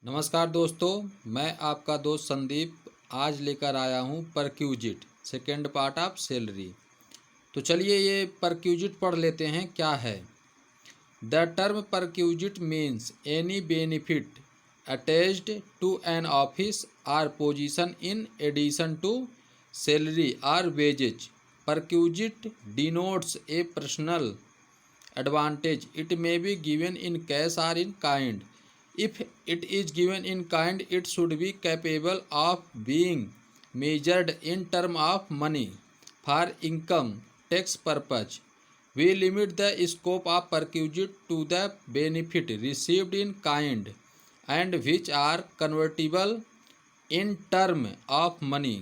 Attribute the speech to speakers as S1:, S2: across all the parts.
S1: नमस्कार दोस्तों, मैं आपका दोस्त संदीप आज लेकर आया हूँ perquisite second part of salary. तो चलिए ये परक्यूजिट पढ़ लेते हैं क्या है। The term perquisite means any benefit attached to an office or position in addition to salary or wages. Perquisite denotes a personal advantage. It may be given in cash or in kind. If it is given in kind, it should be capable of being measured in terms of money for income tax purpose. We limit the scope of perquisite to the benefit received in kind and which are convertible in term of money.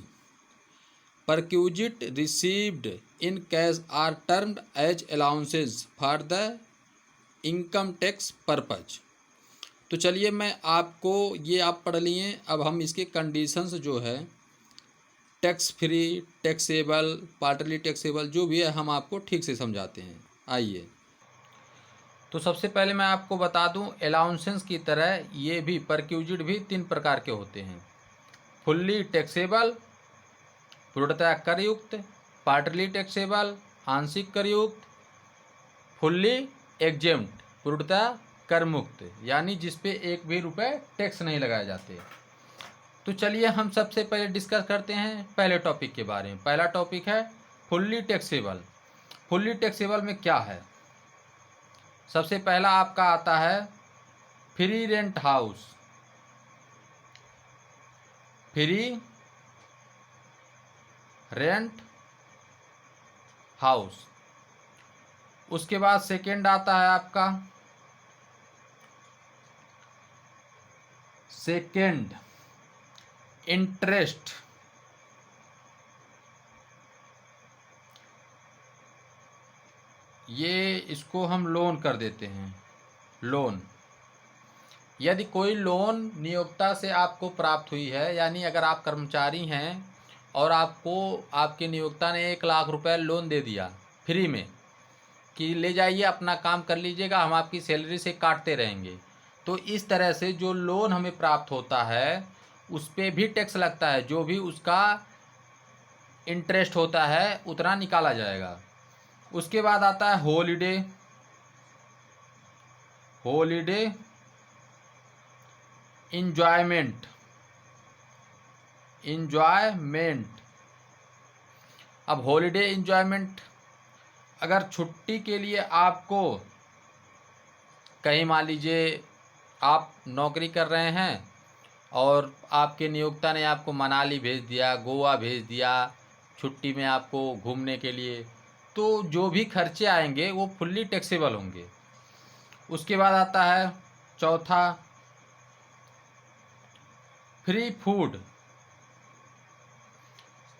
S1: Perquisite received in cash are termed as allowances for the income tax purpose. तो चलिए मैं आपको ये आप पढ़ लिए। अब हम इसके कंडीशंस जो है tax free, taxable, partly taxable जो भी है हम आपको ठीक से समझाते हैं। आइए, तो सबसे पहले मैं आपको बता दूं अलाउंसेंस की तरह ये भी परक्यूजिट भी तीन प्रकार के होते हैं। फुल्ली टैक्सेबल पूर्णतः करयुक्त, पार्टली टैक्सेबल आंशिक करयुक्त, फुल्ली एग्जेम्प्ट पूर्णतः कर मुक्त, यानी जिसपे एक भी रुपए टैक्स नहीं लगाए जाते। तो चलिए हम सबसे पहले डिस्कस करते हैं पहले टॉपिक के बारे में। पहला टॉपिक है फुल्ली टैक्सेबल। फुल्ली टैक्सेबल में क्या है? सबसे पहला आपका आता है free rent house, free rent house. उसके बाद सेकेंड आता है आपका सेकेंड इंटरेस्ट, ये इसको हम लोन कर देते हैं। लोन, यदि कोई लोन नियोक्ता से आपको प्राप्त हुई है, यानी अगर आप कर्मचारी हैं और आपको आपके नियोक्ता ने 1,00,000 रुपए लोन दे दिया फ्री में कि ले जाइए अपना काम कर लीजिएगा, हम आपकी सैलरी से काटते रहेंगे। तो इस तरह से जो लोन हमें प्राप्त होता है उस पर भी टैक्स लगता है, जो भी उसका इंटरेस्ट होता है उतना निकाला जाएगा। उसके बाद आता है हॉलीडे, हॉलीडे इंजॉयमेंट, इंजॉयमेंट। अब हॉलीडे इंजॉयमेंट, अगर छुट्टी के लिए आपको कहीं मान लीजिए आप नौकरी कर रहे हैं और आपके नियोक्ता ने आपको मनाली भेज दिया, गोवा भेज दिया छुट्टी में आपको घूमने के लिए, तो जो भी खर्चे आएंगे वो फुल्ली टैक्सेबल होंगे। उसके बाद आता है चौथा फ्री फूड।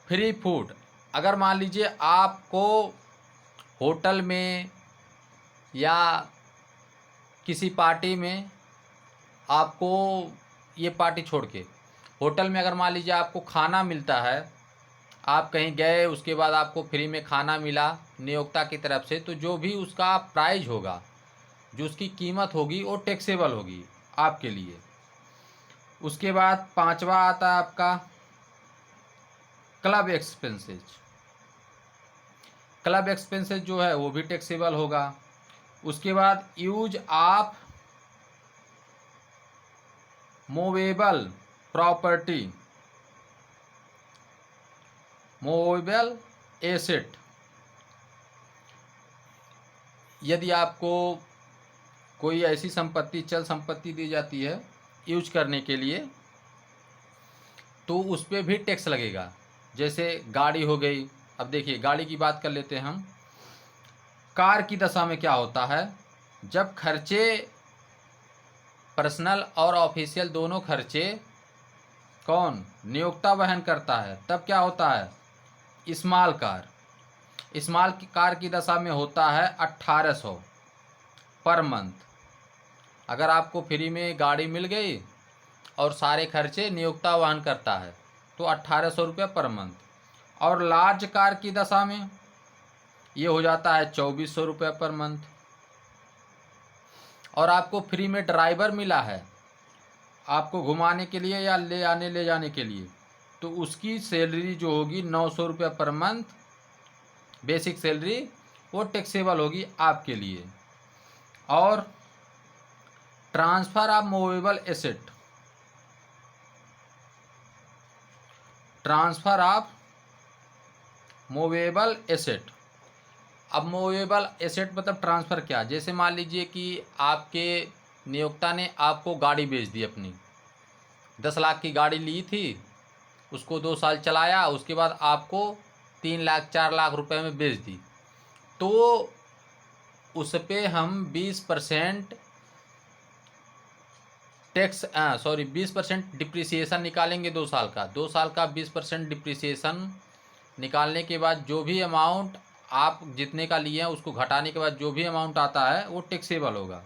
S1: फ्री फूड, अगर मान लीजिए आपको होटल में या किसी पार्टी में, आपको ये पार्टी छोड़ के होटल में अगर मान लीजिए आपको खाना मिलता है, आप कहीं गए उसके बाद आपको फ्री में खाना मिला नियोक्ता की तरफ से, तो जो भी उसका प्राइस होगा, जो उसकी कीमत होगी वो टैक्सेबल होगी आपके लिए। उसके बाद पांचवा आता है आपका क्लब एक्सपेंसेज। क्लब एक्सपेंसेज जो है वो भी टैक्सेबल होगा। उसके बाद use of movable property, movable asset, यदि आपको कोई ऐसी संपत्ति, चल संपत्ति दी जाती है यूज करने के लिए, तो उस पर भी टैक्स लगेगा। जैसे गाड़ी हो गई। अब देखिए गाड़ी की बात कर लेते हैं हम। कार की दशा में क्या होता है, जब खर्चे पर्सनल और ऑफिशियल दोनों खर्चे कौन नियोक्ता वहन करता है, तब क्या होता है स्मॉल कार। स्मॉल कार की दशा में होता है 1800 पर मंथ। अगर आपको फ्री में गाड़ी मिल गई और सारे खर्चे नियोक्ता वहन करता है तो 1800 रुपये पर मंथ। और लार्ज कार की दशा में ये हो जाता है 2400 रुपये पर मंथ। और आपको फ्री में ड्राइवर मिला है आपको घुमाने के लिए या ले जाने के लिए, तो उसकी सैलरी जो होगी 900 रुपये पर मंथ, बेसिक सैलरी, वो टैक्सेबल होगी आपके लिए। और transfer of movable asset, transfer of movable asset. अब मूवेबल एसेट मतलब ट्रांसफ़र क्या, जैसे मान लीजिए कि आपके नियोक्ता ने आपको गाड़ी बेच दी अपनी, 10 लाख की गाड़ी ली थी, उसको 2 साल चलाया, उसके बाद आपको 3 लाख 4 लाख रुपए में बेच दी, तो उस पर हम 20% टैक्स 20% डिप्रिसिएशन निकालेंगे 2 साल का। 2 साल का 20% डिप्रिसिएशन निकालने के बाद जो भी अमाउंट आप जितने का लिए हैं उसको घटाने के बाद जो भी अमाउंट आता है वो टैक्सेबल होगा,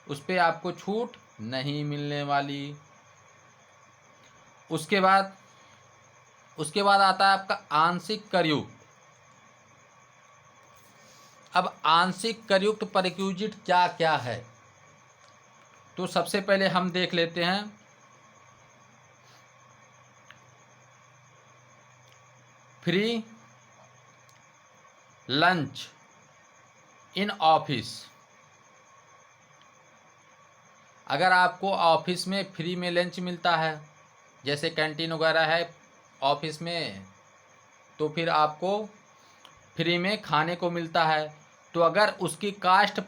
S1: उस पर आपको छूट नहीं मिलने वाली। उसके बाद आता है आपका आंशिक करयुक्त। अब आंशिक करयुक्त परिक्यूजिट क्या क्या है, तो सबसे पहले हम देख लेते हैं फ्री लंच इन ऑफिस। अगर आपको ऑफिस में फ्री में लंच मिलता है, जैसे कैंटीन वगैरह है ऑफिस में, तो फिर आपको फ्री में खाने को मिलता है, तो अगर उसकी कास्ट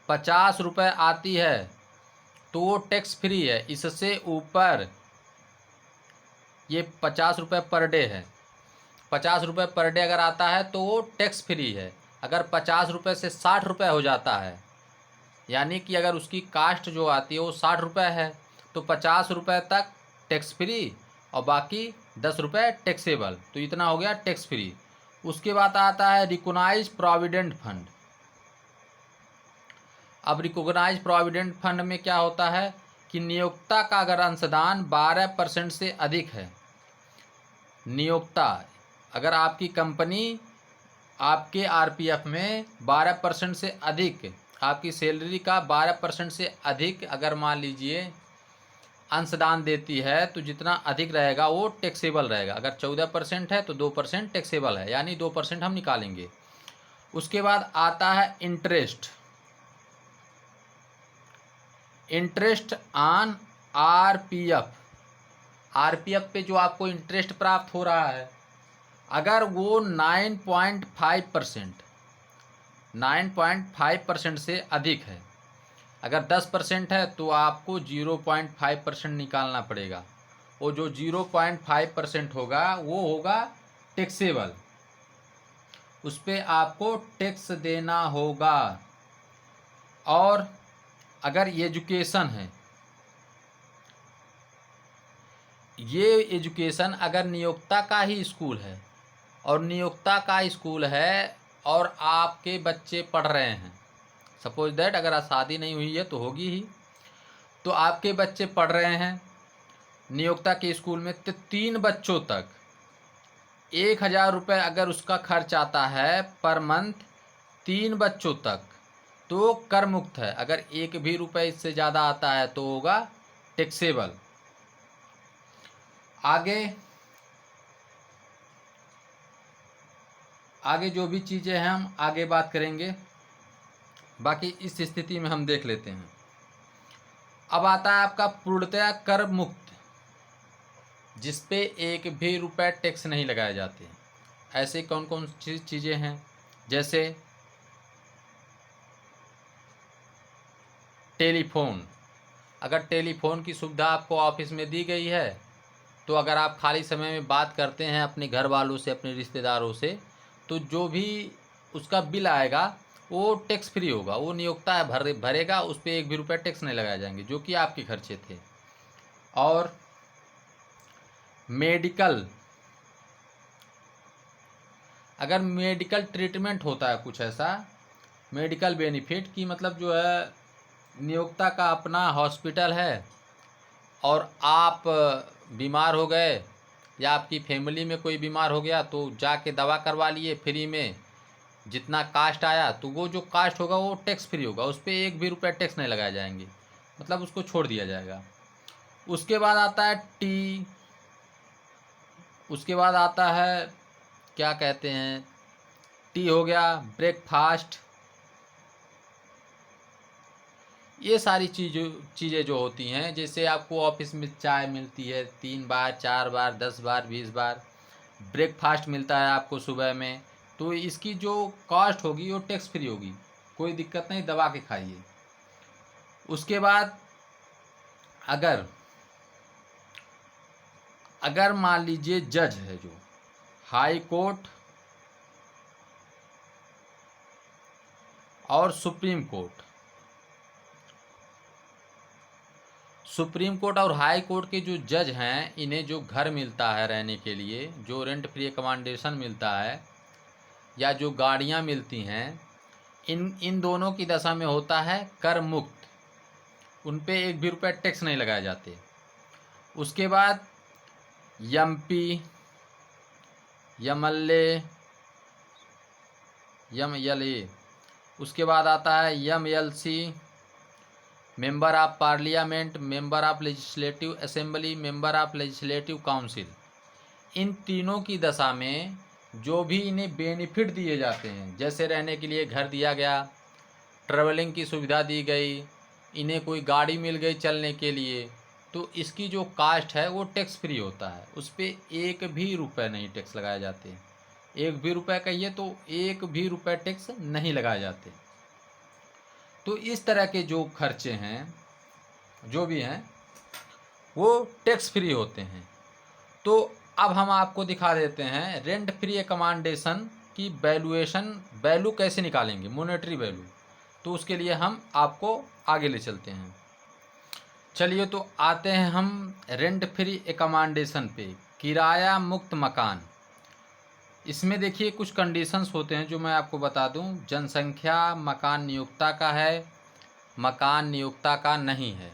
S1: 50 रुपये आती है तो वो टैक्स फ्री है। इससे ऊपर ये 50 रुपये पर डे है, 50 रुपये पर डे अगर आता है तो वो टैक्स फ्री है। अगर 50 रुपये से 60 रुपये हो जाता है, यानी कि अगर उसकी कास्ट जो आती है वो 60 रुपये है, तो 50 रुपये तक टैक्स फ्री और बाकी 10 रुपये टैक्सेबल, तो इतना हो गया टैक्स फ्री। उसके बाद आता है रिकॉग्नाइज्ड प्रोविडेंट फंड। अब रिकॉग्नाइज्ड प्रोविडेंट फंड में क्या होता है कि नियोक्ता का अगर अंशदान 12% से अधिक है, नियोक्ता अगर आपकी कंपनी आपके आरपीएफ में 12% से अधिक, आपकी सैलरी का 12% से अधिक अगर मान लीजिए अंशदान देती है, तो जितना अधिक रहेगा वो टैक्सेबल रहेगा। अगर 14% है तो 2% टैक्सेबल है, यानी 2% हम निकालेंगे। उसके बाद आता है interest, interest on RPF. RPF पे जो आपको इंटरेस्ट प्राप्त हो रहा है, अगर वो 9.5% से अधिक है, अगर 10% है तो आपको 0.5% निकालना पड़ेगा। वो जो 0.5% होगा वो होगा टैक्सेबल, उस पर आपको टैक्स देना होगा। और अगर एजुकेशन है, ये एजुकेशन अगर नियोक्ता का ही स्कूल है और नियोक्ता का स्कूल है और आपके बच्चे पढ़ रहे हैं, सपोज दैट अगर शादी नहीं हुई है तो होगी ही, तो आपके बच्चे पढ़ रहे हैं नियोक्ता के स्कूल में, तो 3 बच्चों तक 1000 रुपये अगर उसका खर्च आता है पर मंथ, 3 बच्चों तक, तो कर मुक्त है। अगर एक भी रुपये इससे ज़्यादा आता है तो होगा टैक्सेबल। आगे जो भी चीज़ें हैं हम आगे बात करेंगे, बाकी इस स्थिति में हम देख लेते हैं। अब आता है आपका पूर्णतया कर मुक्त, जिस पे एक भी रुपये टैक्स नहीं लगाए जाते। ऐसे कौन कौन सी चीज़ें हैं, जैसे टेलीफोन। अगर टेलीफोन की सुविधा आपको ऑफिस में दी गई है, तो अगर आप खाली समय में बात करते हैं अपने घर वालों से, अपने रिश्तेदारों से, तो जो भी उसका बिल आएगा वो टैक्स फ्री होगा, वो नियोक्ता भरेगा, उस पर एक भी रुपया टैक्स नहीं लगाए जाएंगे, जो कि आपके खर्चे थे। और मेडिकल, अगर मेडिकल ट्रीटमेंट होता है कुछ ऐसा, मेडिकल बेनिफिट की मतलब जो है नियोक्ता का अपना हॉस्पिटल है और आप बीमार हो गए या आपकी फैमिली में कोई बीमार हो गया, तो जाके दवा करवा लिए फ्री में, जितना कास्ट आया तो वो जो कास्ट होगा वो टैक्स फ्री होगा, उस पर एक भी रुपया टैक्स नहीं लगाए जाएंगे, मतलब उसको छोड़ दिया जाएगा। उसके बाद आता है टी, उसके बाद आता है क्या कहते हैं, टी हो गया, ब्रेकफास्ट, ये सारी चीज़ें जो होती हैं, जैसे आपको ऑफिस में चाय मिलती है 3 बार 4 बार 10 बार 20 बार, ब्रेकफास्ट मिलता है आपको सुबह में, तो इसकी जो कॉस्ट होगी वो टैक्स फ्री होगी, कोई दिक्कत नहीं, दबा के खाइए। उसके बाद अगर अगर मान लीजिए जज है जो हाई कोर्ट और सुप्रीम कोर्ट और हाई कोर्ट के जो जज हैं, इन्हें जो घर मिलता है रहने के लिए, जो रेंट फ्री अकोमोडेशन मिलता है या जो गाड़ियां मिलती हैं, इन दोनों की दशा में होता है कर मुक्त, उन पे एक भी रुपया टैक्स नहीं लगाए जाते। उसके बाद एमपी, एमएलए, एमएलए, उसके बाद आता है MLC, member of parliament, member of legislative assembly, member of legislative council, इन तीनों की दशा में जो भी इन्हें बेनिफिट दिए जाते हैं, जैसे रहने के लिए घर दिया गया, ट्रैवलिंग की सुविधा दी गई, इन्हें कोई गाड़ी मिल गई चलने के लिए, तो इसकी जो कास्ट है वो टैक्स फ्री होता है, उस पर एक भी रुपये नहीं टैक्स लगाए जाते, एक भी रुपये कहिए तो एक भी रुपये टैक्स नहीं लगाए जाते। तो इस तरह के जो खर्चे हैं जो भी हैं वो टैक्स फ्री होते हैं। तो अब हम आपको दिखा देते हैं रेंट फ्री अकोमोडेशन की वैल्यू कैसे निकालेंगे, मॉनेटरी वैल्यू। तो उसके लिए हम आपको आगे ले चलते हैं। चलिए तो आते हैं हम रेंट फ्री अकोमोडेशन पे, किराया मुक्त मकान। इसमें देखिए कुछ कंडीशंस होते हैं जो मैं आपको बता दूं। जनसंख्या मकान नियोक्ता का है, मकान नियोक्ता का नहीं है।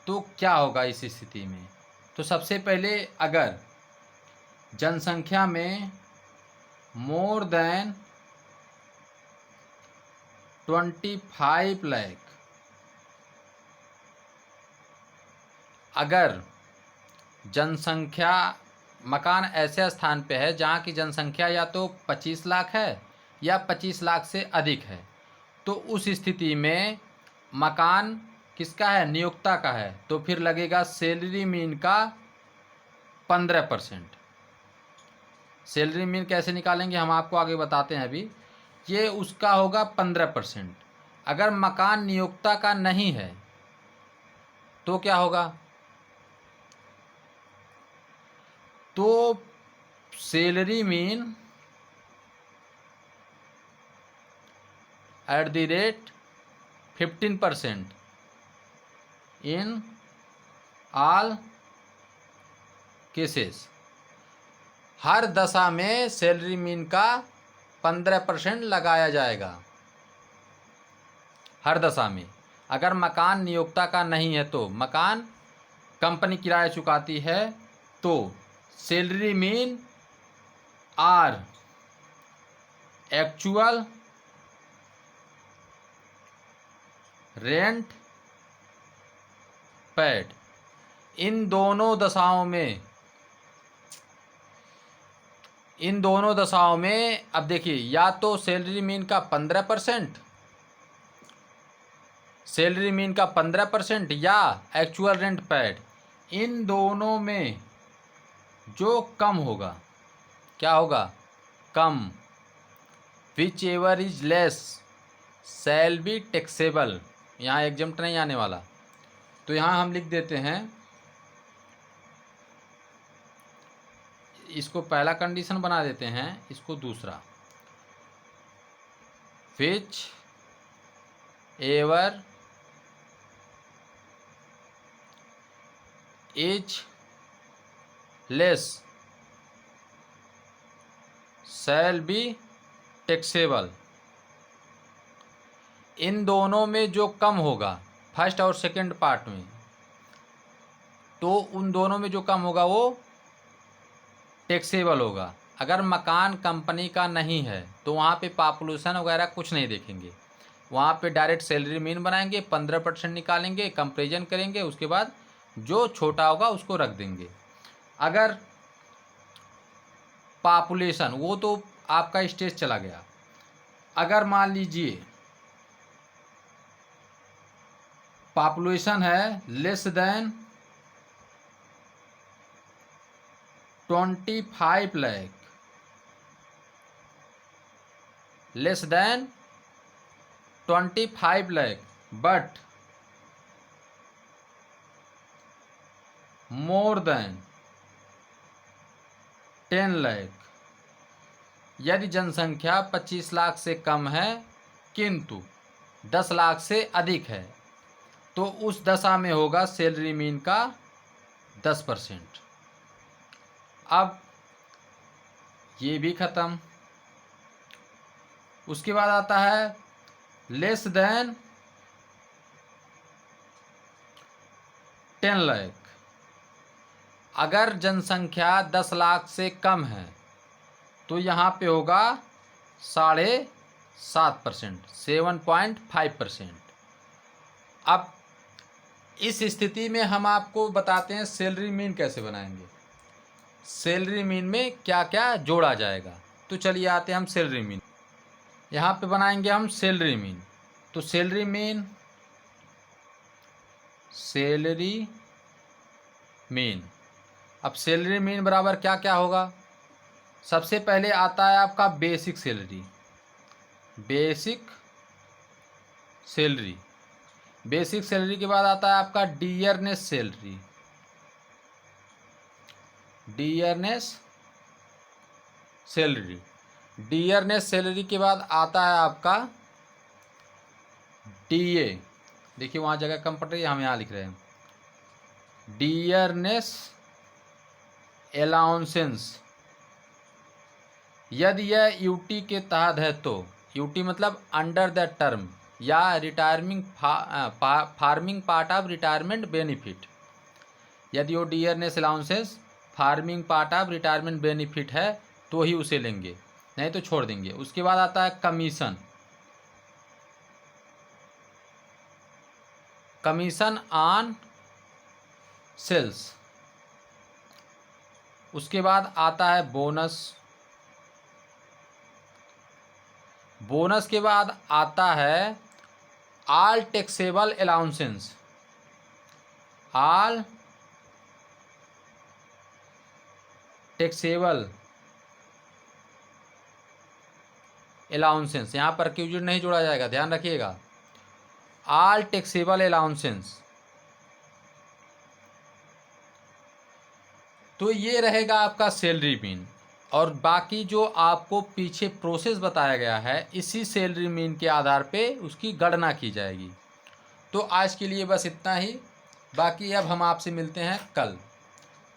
S1: तो क्या होगा इस स्थिति में? तो सबसे पहले अगर जनसंख्या में मोर देन 25 लाख, अगर जनसंख्या मकान ऐसे स्थान पे है जहाँ की जनसंख्या या तो 25 लाख है या 25 लाख से अधिक है, तो उस स्थिति में मकान किसका है? नियोक्ता का है। तो फिर लगेगा सैलरी मीन का 15%। सैलरी मीन कैसे निकालेंगे हम आपको आगे बताते हैं। अभी ये उसका होगा 15%। अगर मकान नियोक्ता का नहीं है तो क्या होगा? तो salary mean @ 15% in all cases. हर दशा में सैलरी मीन का 15% लगाया जाएगा, हर दशा में। अगर मकान नियोक्ता का नहीं है तो मकान कंपनी किराया चुकाती है, तो salary mean or actual rent paid, इन दोनों दशाओं में अब देखिए, या तो सैलरी मीन का 15% या एक्चुअल रेंट पेड, इन दोनों में जो कम होगा, क्या होगा? कम। Whichever is less shall be taxable. यहाँ एग्जम्प्ट नहीं आने वाला, तो यहाँ हम लिख देते हैं, इसको पहला कंडीशन बना देते हैं, इसको दूसरा। Whichever is less shall be taxable. इन दोनों में जो कम होगा, फर्स्ट और सेकंड पार्ट में, तो उन दोनों में जो कम होगा वो टैक्सेबल होगा। अगर मकान कंपनी का नहीं है तो वहाँ पे पॉपुलेशन वगैरह कुछ नहीं देखेंगे, वहाँ पे डायरेक्ट सैलरी मीन बनाएंगे, 15% निकालेंगे, कंपेरिजन करेंगे, उसके बाद जो छोटा होगा उसको रख देंगे। अगर पॉपुलेशन, वो तो आपका स्टेज चला गया। अगर मान लीजिए पॉपुलेशन है less than 25 lakh, less than 25 lakh but more than 10 lakh, यदि जनसंख्या 25 लाख से कम है किंतु 10 लाख से अधिक है तो उस दशा में होगा सैलरी मीन का 10%। अब ये भी ख़त्म। उसके बाद आता है लेस देन 10 लाख। अगर जनसंख्या 10 लाख से कम है तो यहाँ पे होगा 7.5%, 7.5%। अब इस स्थिति में हम आपको बताते हैं सैलरी मीन कैसे बनाएंगे, सैलरी मीन में क्या क्या जोड़ा जाएगा। तो चलिए आते हैं हम सैलरी मीन। यहाँ पे बनाएंगे हम सैलरी मीन। तो सैलरी मीन, अब सैलरी मीन बराबर क्या क्या होगा। सबसे पहले आता है आपका बेसिक सैलरी, बेसिक सैलरी के बाद आता है आपका डियरनेस सैलरी के बाद आता है आपका डीए। देखिए वहाँ जगह कम पड़ रही है, हम यहाँ लिख रहे हैं डियरनेस अलाउंसेंस। यदि यह यूटी के तहत है तो, यूटी मतलब अंडर द टर्म या retiring farming part of retirement benefit. यदि वो dearness allowances farming part of retirement benefit है तो ही उसे लेंगे, नहीं तो छोड़ देंगे। उसके बाद आता है कमीशन ऑन सेल्स। उसके बाद आता है बोनस के बाद आता है all taxable allowances, all taxable allowances, यहाँ पर क्यूजिट नहीं जोड़ा जाएगा, ध्यान रखिएगा, ऑल टैक्सेबल अलाउंसेस। तो ये रहेगा आपका सैलरी मीन, और बाकी जो आपको पीछे प्रोसेस बताया गया है इसी सैलरी मीन के आधार पे उसकी गणना की जाएगी। तो आज के लिए बस इतना ही, बाकी अब हम आपसे मिलते हैं कल।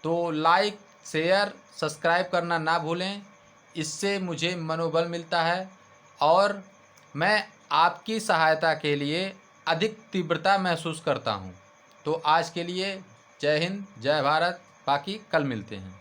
S1: तो लाइक शेयर सब्सक्राइब करना ना भूलें, इससे मुझे मनोबल मिलता है और मैं आपकी सहायता के लिए अधिक तीव्रता महसूस करता हूँ। तो आज के लिए जय हिंद, जय भारत, बाकी कल मिलते हैं।